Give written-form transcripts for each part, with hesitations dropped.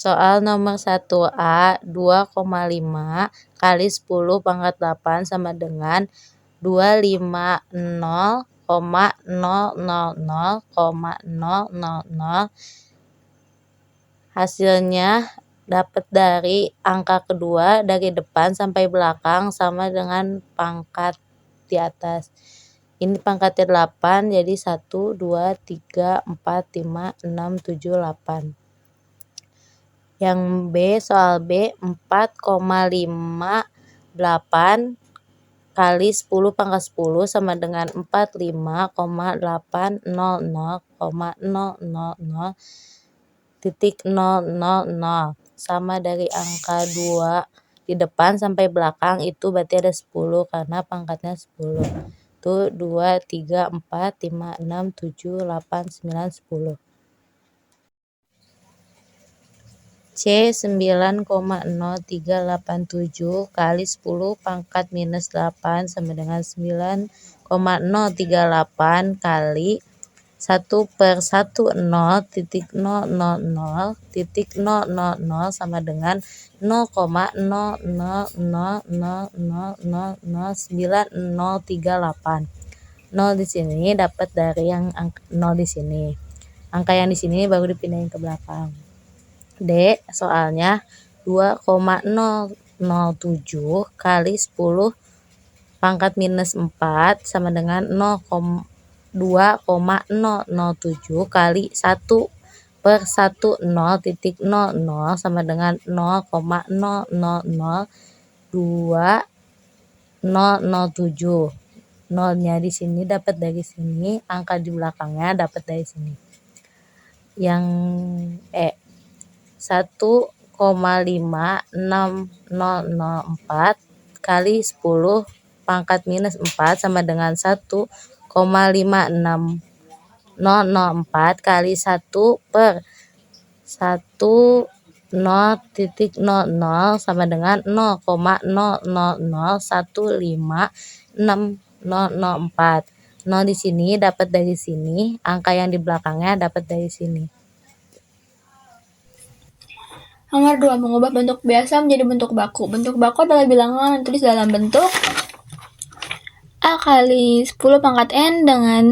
soal nomor 1A 2,5 kali 10 pangkat 8 sama dengan 250,000,000. Hasilnya dapat dari angka kedua dari depan sampai belakang sama dengan pangkat di atas. Ini pangkatnya 8, jadi 1, 2, 3, 4, 5, 6, 7, 8. Yang B, soal B, 4,58 kali 10 pangkat 10 sama dengan 45,800,000,000 sama dari angka 2 di depan sampai belakang itu berarti ada 10 karena pangkatnya 10. Itu 2, 3, 4, 5, 6, 7, 8, 9, 10. C 9,0387 kali 10 pangkat minus 8 sama dengan 9,038 kali 1/10,000,000 sama dengan 0,00000009038. 0 di sini dapat dari yang 0 di sini. Angka yang di sini baru dipindahin ke belakang. D, soalnya 2,007 kali 10 pangkat minus 4 sama dengan 2,007 kali 1/10,00 sama dengan 0,0002007. 0-nya di sini dapat dari sini, angka di belakangnya dapat dari sini. Yang E, 1,5604 kali 10 pangkat minus 4 sama dengan 1,56004 kali 1/10,00 sama dengan 0,000156004. 0 di sini dapat dari sini, angka yang di belakangnya dapat dari sini. Nomor 2. Mengubah bentuk biasa menjadi bentuk baku. Bentuk baku adalah bilangan yang ditulis dalam bentuk A kali 10 pangkat N dengan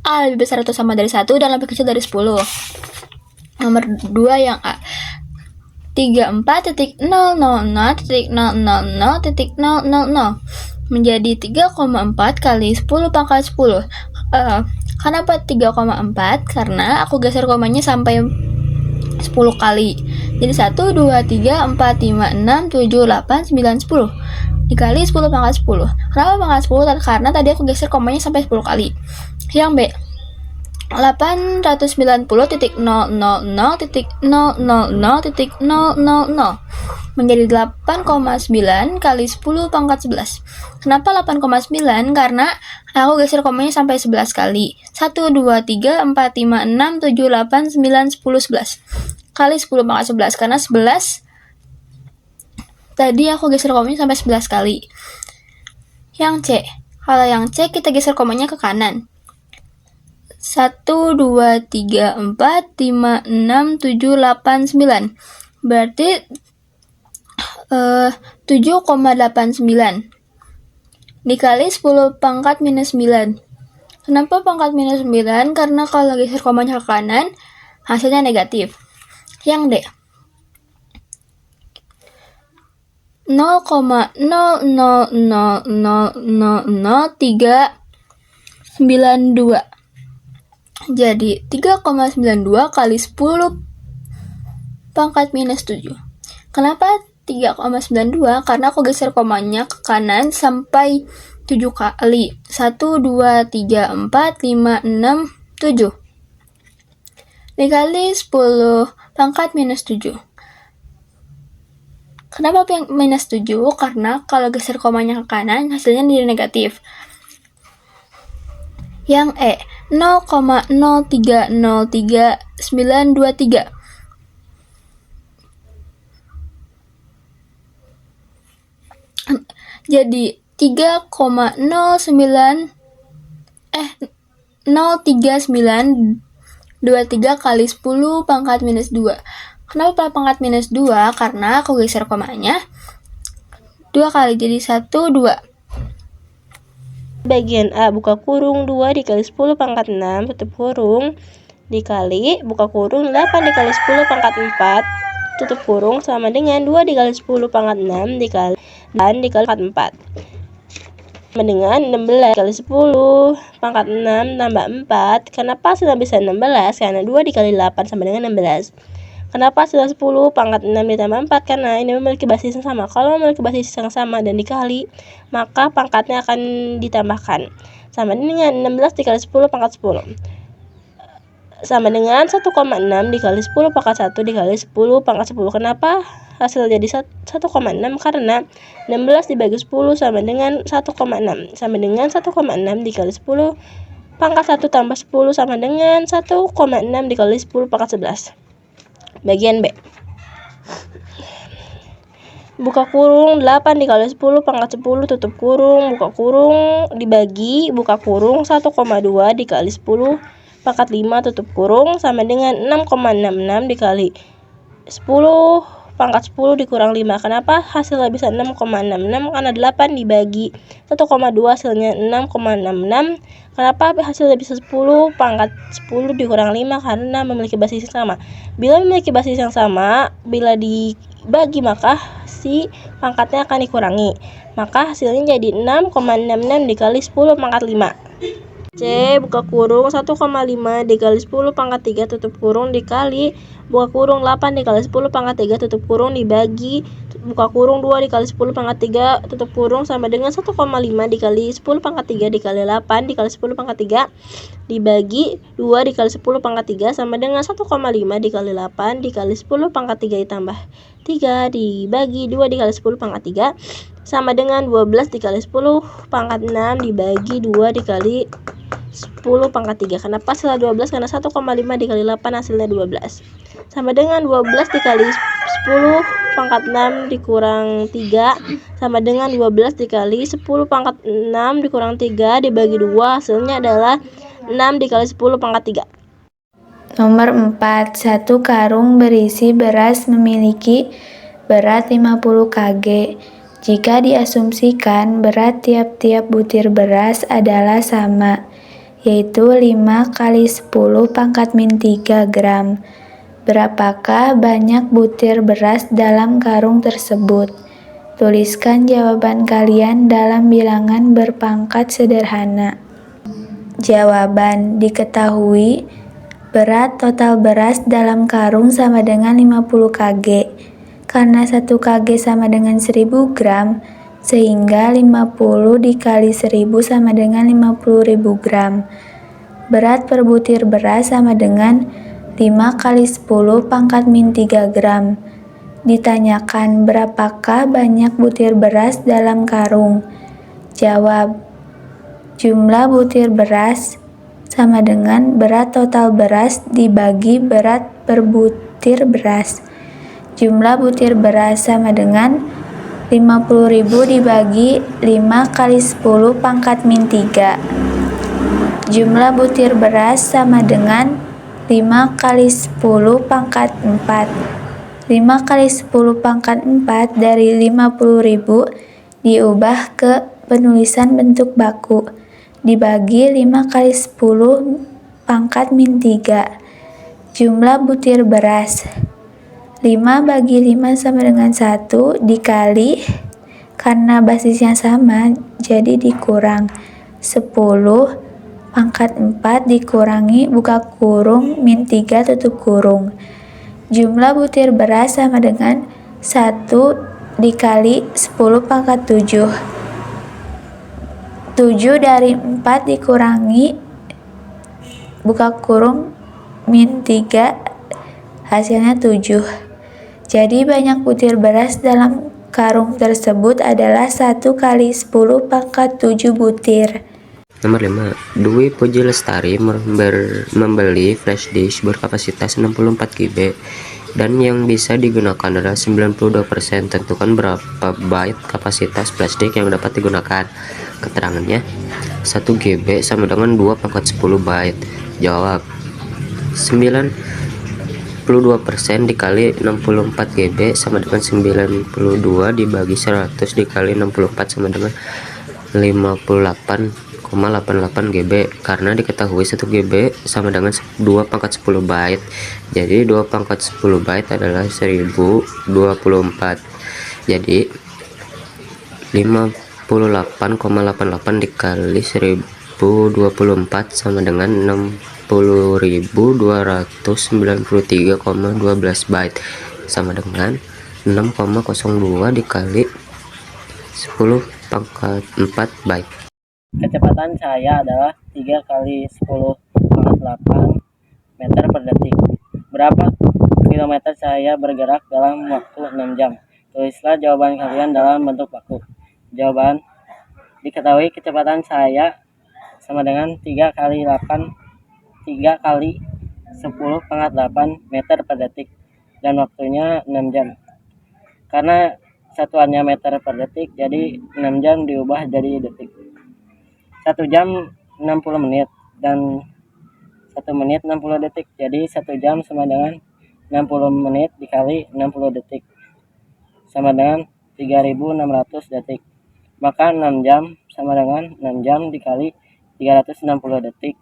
A lebih besar atau sama dari 1 dan lebih kecil dari 10. Nomor 2 yang A. 34.000.000.000 menjadi 3,4 kali 10 pangkat 10. Kenapa 3,4? Karena aku geser komanya sampai 10 kali. Jadi 1, 2, 3, 4, 5, 6, 7, 8, 9, 10 dikali 10 pangkat 10. Kenapa pangkat 10? Karena tadi aku geser komanya sampai 10 kali. Yang B, 890.000.000.000 menjadi 8,9 kali 10 pangkat 11. Kenapa 8,9? Karena aku geser komanya sampai 11 kali. 1, 2, 3, 4, 5, 6, 7, 8, 9, 10, 11 kali 10 pangkat 11. Karena 11 tadi aku geser komanya sampai 11 kali. Yang C, kalau yang C kita geser komanya ke kanan. 1, 2, 3, 4, 5, 6, 7, 8, 9 berarti 7,89 dikali 10 pangkat minus 9. Kenapa pangkat minus 9? Karena kalau geser komanya ke kanan hasilnya negatif. Yang D, 0,000000392 jadi 3,92 kali 10 pangkat minus 7. Kenapa 3,92? Karena aku geser komanya ke kanan sampai 7 kali. 1, 2, 3, 4, 5, 6, 7 dikali 10 pangkat minus 7. Kenapa minus 7? Karena kalau geser komanya ke kanan hasilnya jadi negatif. Yang E, 0,0303923 jadi 03923 kali 10 pangkat minus 2. Kenapa pangkat minus 2? Karena aku geser komanya 2 kali, jadi 1, 2. Bagian A, buka kurung 2 dikali 10 pangkat 6 tutup kurung dikali buka kurung 8 dikali 10 pangkat 4 tutup kurung sama dengan 2 dikali 10 pangkat 6 dikali dan dikali pangkat 4 sama dengan 16 dikali 10 pangkat 6 tambah 4. Kenapa hasilnya bisa 16? Karena 2 dikali 8 sama dengan 16. Kenapa hasilnya 10 pangkat 6 ditambah 4? Karena ini memiliki basis yang sama. Kalau memiliki basis yang sama dan dikali, maka pangkatnya akan ditambahkan. Sama dengan 16 dikali 10 pangkat 10. Sama dengan 1,6 dikali 10 pangkat 1 dikali 10 pangkat 10. Kenapa hasil jadi 1,6? Karena 16 dibagi 10 sama dengan 1,6. Sama dengan 1,6 dikali 10 pangkat 1 tambah 10 sama dengan 1,6 dikali 10 pangkat 11. Bagian B, buka kurung 8 dikali 10 pangkat 10 tutup kurung buka kurung dibagi buka kurung 1,2 dikali 10 pangkat 5 tutup kurung sama dengan 6,66 dikali 10 pangkat 10 dikurang 5. Kenapa hasilnya bisa 6,66? Karena 8 dibagi 1,2 hasilnya 6,66. Kenapa hasilnya bisa 10 pangkat 10 dikurang 5? Karena memiliki basis yang sama. Bila memiliki basis yang sama, bila dibagi maka si pangkatnya akan dikurangi. Maka hasilnya jadi 6,66 dikali 10 pangkat 5. C, buka kurung 1,5 dikali 10 pangkat 3 tutup kurung dikali buka kurung 8 dikali 10 pangkat 3 tutup kurung dibagi buka kurung 2 dikali 10 pangkat 3 tutup kurung sama dengan 1,5 dikali 10 pangkat 3 dikali 8 dikali 10 pangkat 3 dibagi 2 dikali 10 pangkat 3 sama dengan 1,5 dikali 8 dikali 10 pangkat 3 ditambah 3 dibagi 2 dikali 10 pangkat 3 sama dengan 12 dikali 10 pangkat 6 dibagi 2 dikali 10 pangkat 3. Kenapa hasilnya 12? Karena 1,5 dikali 8 hasilnya 12. Sama dengan 12 dikali 10 pangkat 6 dikurang 3 sama dengan 12 dikali 10 pangkat 6 dikurang 3 dibagi 2 hasilnya adalah 6 dikali 10 pangkat 3. Nomor 4. Satu karung berisi beras memiliki berat 50 kg. Jika diasumsikan berat tiap-tiap butir beras adalah sama, yaitu 5 kali 10 pangkat min 3 gram. Berapakah banyak butir beras dalam karung tersebut? Tuliskan jawaban kalian dalam bilangan berpangkat sederhana. Jawaban: diketahui berat total beras dalam karung sama dengan 50 kg. Karena 1 kg sama dengan 1000 gram, sehingga 50 dikali 1000 sama dengan 50.000 gram. Berat per butir beras sama dengan 5 kali 10 pangkat min 3 gram. Ditanyakan berapakah banyak butir beras dalam karung. Jawab: jumlah butir beras sama dengan berat total beras dibagi berat per butir beras. Jumlah butir beras sama dengan 50.000 dibagi 5 kali 10 pangkat min 3. Jumlah butir beras sama dengan 5 kali 10 pangkat 4. 5 kali 10 pangkat 4 dari 50.000 diubah ke penulisan bentuk baku. Dibagi 5 kali 10 pangkat min 3. Jumlah butir beras 5 bagi 5 sama dengan 1 dikali, karena basisnya sama jadi dikurang 10 pangkat 4 dikurangi buka kurung min 3 tutup kurung. Jumlah butir beras sama dengan 1 dikali 10 pangkat 7. 7 dari 4 dikurangi buka kurung min 3 hasilnya 7. Jadi banyak butir beras dalam karung tersebut adalah 1 kali 10 pangkat 7 butir. Nomor 5. Dwi Puji Lestari membeli flash disk berkapasitas 64 GB dan yang bisa digunakan adalah 92%. Tentukan berapa byte kapasitas flash disk yang dapat digunakan. Keterangannya, 1 GB sama dengan 2 pangkat 10 byte. Jawab: 9 62% dikali 64 GB sama dengan 92 dibagi 100 dikali 64 sama dengan 58,88 GB, karena diketahui 1 GB sama dengan 2 pangkat 10 byte. Jadi 2 pangkat 10 byte adalah 1024. Jadi 58,88 dikali 1024 sama dengan 60.293,12 byte, sama dengan 6,02 dikali 10 pangkat 4 byte. Kecepatan cahaya adalah 3 kali 10 pangkat 8 meter per detik. Berapa kilometer cahaya bergerak dalam waktu 6 jam? Tulislah jawaban kalian dalam bentuk baku. Jawaban: diketahui kecepatan cahaya sama dengan 3 kali 10 pangkat 8 meter per detik dan waktunya 6 jam. Karena satuannya meter per detik, jadi 6 jam diubah jadi detik. 1 jam 60 menit dan 1 menit 60 detik. Jadi 1 jam sama dengan 60 menit dikali 60 detik sama dengan 3600 detik. Maka 6 jam sama dengan 6 jam dikali 360 detik.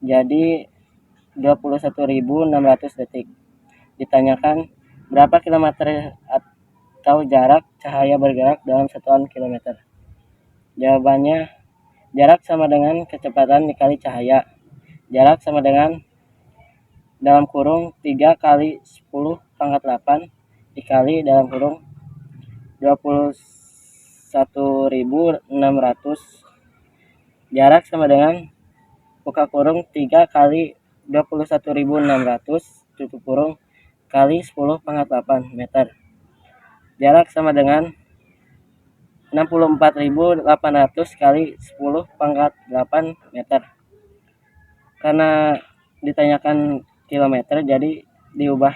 Jadi 21.600 detik. Ditanyakan berapa kilometer atau jarak cahaya bergerak dalam satuan kilometer. Jawabannya, jarak sama dengan kecepatan dikali cahaya. Jarak sama dengan dalam kurung 3 kali 10 pangkat 8 dikali dalam kurung 21.600. Jarak sama dengan buka kurung 3 kali 21.600 tutup kurung kali 10 pangkat 8 meter. Jarak sama dengan 64.800 kali 10 pangkat 8 meter. Karena ditanyakan kilometer, jadi diubah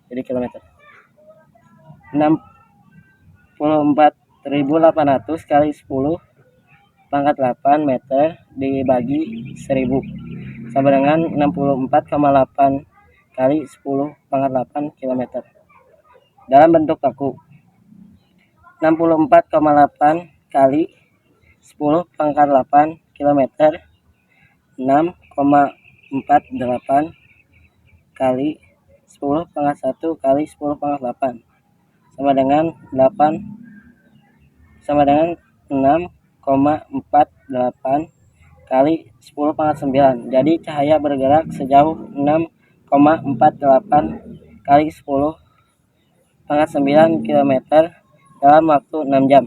jadi kilometer. 64.800 kali 10 pangkat 8 meter dibagi 1000 sama dengan 64,8 kali 10 pangkat 8 kilometer. Dalam bentuk baku, 64,8 kali 10 pangkat 8 kilometer 6,48 kali 10 pangkat 1 kali 10 pangkat 8 sama dengan 6,48 kali 10 pangkat 9. Jadi cahaya bergerak sejauh 6,48 kali 10 pangkat 9 km dalam waktu 6 jam.